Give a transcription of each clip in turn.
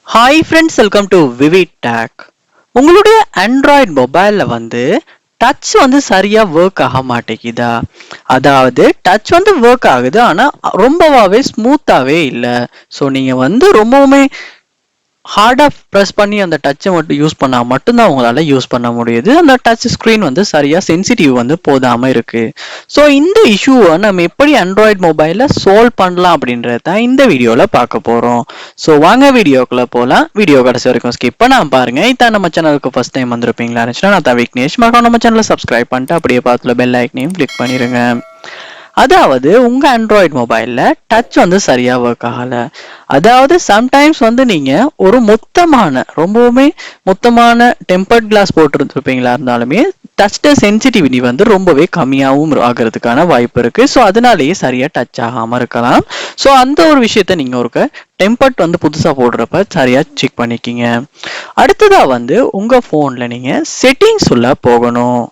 Hi friends, welcome to vivid take. உங்களுடைய Android மொபைலில் touch சரியாக ஒர்க் ஆக மாட்டேங்குதா? அதாவது டச் ஒர்க் ஆகுது, ஆனால் ரொம்பவாவே ஸ்மூத்தாகவே இல்லை. ஸோ நீங்கள் ரொம்பவுமே ஹார்டாக ப்ரெஸ் பண்ணி அந்த டச்சை மட்டும் யூஸ் பண்ணால் மட்டும்தான் உங்களால் யூஸ் பண்ண முடியுது. அந்த டச் ஸ்க்ரீன் சரியாக சென்சிட்டிவ் போதாமல் இருக்குது. ஸோ இந்த இஷ்யூவை நம்ம எப்படி ஆண்ட்ராய்டு மொபைலில் சால்வ் பண்ணலாம் அப்படின்றது தான் இந்த வீடியோவில் பார்க்க போகிறோம். ஸோ வாங்க வீடியோக்குள்ளே போகலாம். வீடியோ கடைசி வரைக்கும் ஸ்கிப் பண்ணாமல் பாருங்கள். இதான் நம்ம சேனலுக்கு ஃபஸ்ட் டைம் வந்திருப்பீங்களா இருந்துச்சுன்னா நான் தான் விக்னேஷ். மறக்காம நம்ம சேனலை சப்ஸ்கிரைப் பண்ணிட்டு அப்படியே பார்த்துல பெல் ஐக்கனையும் கிளிக் பண்ணிடுங்க. அதாவது உங்க ஆண்ட்ராய்டு மொபைல்ல டச் சரியா ஒர்க் ஆகல. அதாவது சம்டைம்ஸ் நீங்க ஒரு ரொம்பவுமே மொத்தமான டெம்பர்ட் கிளாஸ் போட்டுருப்பீங்களா இருந்தாலுமே டச் சென்சிட்டிவிட்டி ரொம்பவே கம்மியாகவும் ஆகிறதுக்கான வாய்ப்பு இருக்கு. ஸோ அதனாலேயே சரியா டச் ஆகாம இருக்கலாம். ஸோ அந்த ஒரு விஷயத்த நீங்க ஒரு டெம்பர்ட் புதுசா போடுறப்ப சரியா செக் பண்ணிக்கிங்க. அடுத்ததா உங்க போன்ல நீங்க செட்டிங்ஸ் உள்ள போகணும்.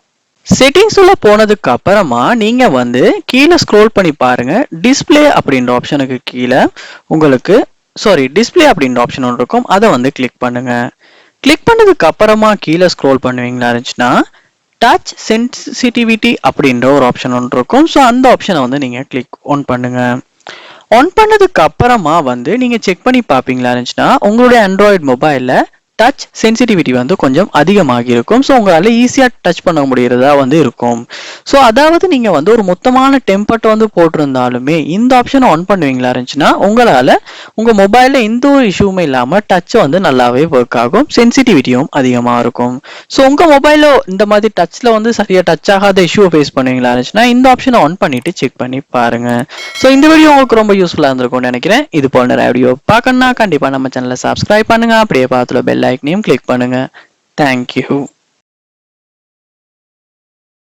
செட்டிங்ஸ் உள்ள போனதுக்கு அப்புறமா நீங்க கீழே ஸ்க்ரோல் பண்ணி பாருங்க. டிஸ்பிளே அப்படின்ற ஆப்ஷனுக்கு கீழே உங்களுக்கு டிஸ்பிளே அப்படின்ற ஆப்ஷன் ஒன்று இருக்கும். அதை கிளிக் பண்ணுங்க. கிளிக் பண்ணதுக்கு அப்புறமா கீழே ஸ்க்ரோல் பண்ணுவீங்களா இருந்துச்சுன்னா டச் சென்சிட்டிவிட்டி அப்படின்ற ஒரு ஆப்ஷன் ஒன்று இருக்கும். ஸோ அந்த ஆப்ஷனை நீங்க கிளிக் ஆன் பண்ணுங்க. ஆன் பண்ணதுக்கு அப்புறமா நீங்க செக் பண்ணி பார்ப்பீங்களா இருந்துச்சுன்னா உங்களுடைய ஆண்ட்ராய்டு மொபைல்ல டச் சென்சிட்டிவிட்டி கொஞ்சம் அதிகமாக இருக்கும். ஸோ உங்களால் ஈஸியாக டச் பண்ண முடியறதா இருக்கும். ஸோ அதாவது நீங்கள் ஒரு மொத்தமான டெம்பர்ட் போட்டிருந்தாலுமே இந்த ஆப்ஷனை ஆன் பண்ணுவீங்களா இருந்துச்சுன்னா உங்களால் உங்கள் மொபைலில் எந்த ஒரு இஷ்யூமே இல்லாமல் டச் நல்லாவே ஒர்க் ஆகும். சென்சிட்டிவிட்டியும் அதிகமாக இருக்கும். ஸோ உங்கள் மொபைலில் இந்த மாதிரி டச்சில் சரியாக டச் ஆகாத இஷ்யூவை ஃபேஸ் பண்ணுவீங்களா இருந்துச்சுன்னா இந்த ஆப்ஷனை ஆன் பண்ணிட்டு செக் பண்ணி பாருங்க. ஸோ இந்த வீடியோ உங்களுக்கு ரொம்ப யூஸ்ஃபுல்லாக இருந்திருக்கும்னு நினைக்கிறேன். இது போல நிறைய வீடியோ பார்க்கணும்னா கண்டிப்பாக நம்ம சேனலை சப்ஸ்கிரைப் பண்ணுங்க. அப்படியே பார்த்துல பெல் ஐக்கனையும் கிளிக் பண்ணுங்க. தேங்க்யூ.